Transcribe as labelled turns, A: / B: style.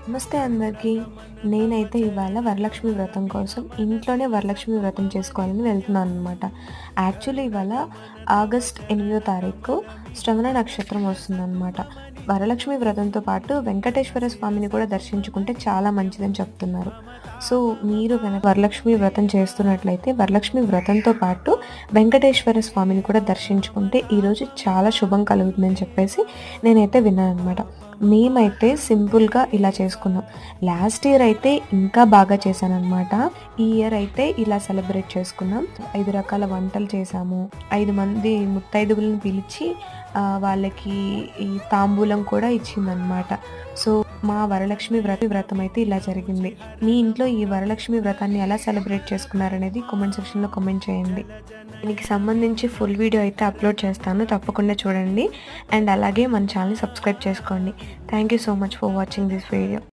A: నమస్తే అందరికీ. నేనైతే ఇవాళ వరలక్ష్మి వ్రతం కోసం ఇంట్లోనే వరలక్ష్మి వ్రతం చేసుకోవాలని వెళ్తున్నాననమాట. యాక్చువల్లీ ఇవాళ ఆగస్ట్ 8వ తారీఖు శ్రవణ నక్షత్రం వస్తుందనమాట. వరలక్ష్మి వ్రతంతో పాటు వెంకటేశ్వర స్వామిని కూడా దర్శించుకుంటే చాలా మంచిదని చెప్తున్నారు. సో మీరు గనక వరలక్ష్మి వ్రతం చేస్తున్నట్లయితే వరలక్ష్మి వ్రతంతో పాటు వెంకటేశ్వర స్వామిని కూడా దర్శించుకుంటే ఈరోజు చాలా శుభం కలుగుతుందని చెప్పేసి నేనైతే విన్నాననమాట. మేమైతే సింపుల్‌గా ఇలా చేసుకున్నాం. లాస్ట్ ఇయర్ అయితే ఇంకా బాగా చేశాననమాట. ఈ ఇయర్ అయితే ఇలా సెలబ్రేట్ చేసుకున్నాం. 5 రకాల వంటలు చేశాము. 5 మంది ముత్తైదువులను పిలిచి వాళ్ళకి ఈ తాంబూలం కూడా ఇచ్చిందనమాట. సో మా వరలక్ష్మి వ్రతం అయితే ఇలా జరిగింది. మీ ఇంట్లో ఈ వరలక్ష్మి వ్రతాన్ని ఎలా సెలబ్రేట్ చేసుకున్నారనేది కామెంట్ సెక్షన్‌లో కామెంట్ చేయండి. దీనికి సంబంధించి ఫుల్ వీడియో అయితే అప్లోడ్ చేస్తాను. తప్పకుండా చూడండి. అండ్ అలాగే మన ఛానల్‌ని సబ్స్క్రైబ్ చేసుకోండి. Thank you so much for watching this video.